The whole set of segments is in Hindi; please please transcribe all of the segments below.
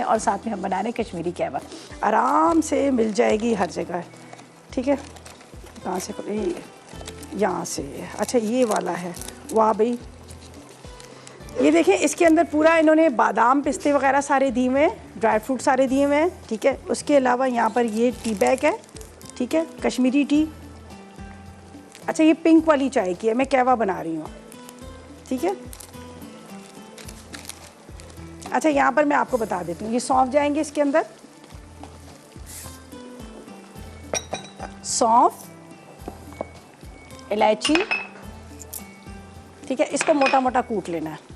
और साथ में हम बना रहे हैं कश्मीरी कहवा। आराम से मिल जाएगी हर जगह, ठीक है। कहाँ से यहाँ से, अच्छा ये वाला है, वाह भाई। ये देखें इसके अंदर पूरा इन्होंने बादाम पिस्ते वगैरह सारे दिए हुए हैं, ड्राई फ्रूट सारे दिए हुए हैं, ठीक है। उसके अलावा यहाँ पर ये टी बैग है, ठीक है, कश्मीरी टी। अच्छा ये पिंक वाली चाय की है, मैं कहवा बना रही हूँ, ठीक है। अच्छा यहाँ पर मैं आपको बता देती हूँ, ये सौंफ जाएंगे इसके अंदर, सौंफ, इलायची, ठीक है। इसको मोटा मोटा कूट लेना है।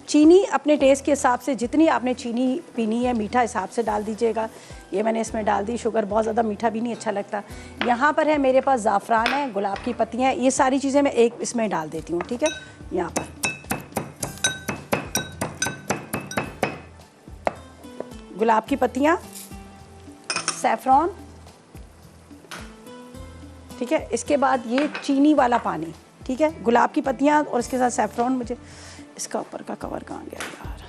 चीनी अपने टेस्ट के हिसाब से, जितनी आपने चीनी पीनी है मीठा हिसाब से डाल दीजिएगा। ये मैंने इसमें डाल दी, शुगर बहुत ज़्यादा मीठा भी नहीं अच्छा लगता। यहाँ पर है मेरे पास ज़ाफ़रान है, गुलाब की पत्तियाँ, ये सारी चीज़ें मैं एक इसमें डाल देती हूँ, ठीक है। यहाँ पर गुलाब की पत्तियाँ, सैफ़रॉन, ठीक है। इसके बाद ये चीनी वाला पानी, ठीक है, गुलाब की पत्तियाँ और इसके साथ सैफ़रॉन। मुझे इसका ऊपर का कवर कहाँ गया यार।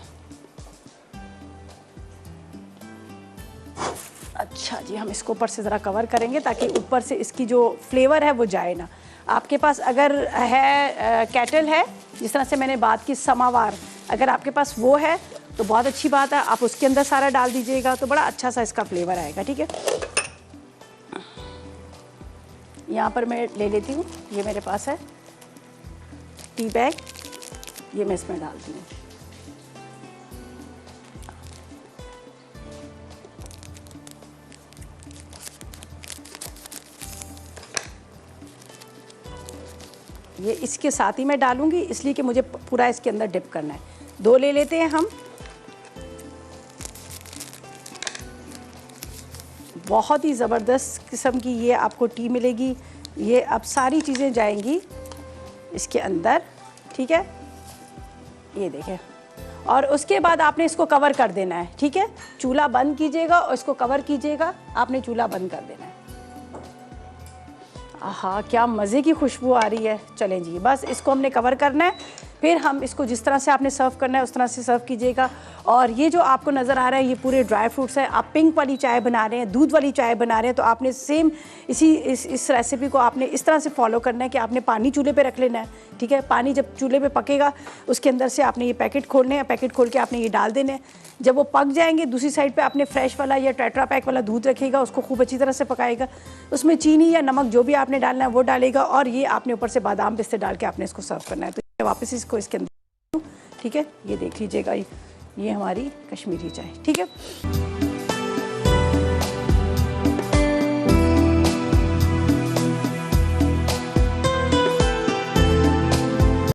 अच्छा जी, हम इसको ऊपर से ज़रा कवर करेंगे ताकि ऊपर से इसकी जो फ्लेवर है वो जाए ना। आपके पास अगर है केटल है, जिस तरह से मैंने बात की समावार, अगर आपके पास वो है तो बहुत अच्छी बात है, आप उसके अंदर सारा डाल दीजिएगा तो बड़ा अच्छा सा इसका फ्लेवर आएगा, ठीक है। यहाँ पर मैं ले लेती हूँ, ये मेरे पास है टी बैग, ये मैं इसमें डालती हूँ। ये इसके साथ ही मैं डालूंगी, इसलिए कि मुझे पूरा इसके अंदर डिप करना है। 2 ले लेते हैं हम। बहुत ही ज़बरदस्त किस्म की ये आपको टी मिलेगी। ये अब सारी चीज़ें जाएंगी इसके अंदर, ठीक है, ये देखें। और उसके बाद आपने इसको कवर कर देना है, ठीक है। चूल्हा बंद कीजिएगा और इसको कवर कीजिएगा, आपने चूल्हा बंद कर देना है। आहा क्या मज़े की खुशबू आ रही है। चलें जी, बस इसको हमने कवर करना है। फिर हम इसको जिस तरह से आपने सर्व करना है उस तरह से सर्व कीजिएगा। और ये जो आपको नज़र आ रहा है ये पूरे ड्राई फ्रूट्स हैं। आप पिंक वाली चाय बना रहे हैं, दूध वाली चाय बना रहे हैं, तो आपने सेम इस रेसिपी को आपने इस तरह से फॉलो करना है कि आपने पानी चूल्हे पे रख लेना है, ठीक है। पानी जब चूल्हे पे पकेगा उसके अंदर से आपने ये पैकेट खोलने हैं, पैकेट खोल के आपने ये डाल देने हैं। जब वो पक जाएंगे दूसरी साइड पे आपने फ्रेश वाला या टेट्रा पैक वाला दूध रखेगा, उसको खूब अच्छी तरह से पकाएगा, उसमें चीनी या नमक जो भी आपने डालना है वो डालेगा, और ये आपने ऊपर से बादाम पिस्ते डाल के आपने इसको सर्व करना है। तो वापस इसको इसके अंदर, ठीक है, ये देख लीजिएगा, ये हमारी कश्मीरी चाय, ठीक है।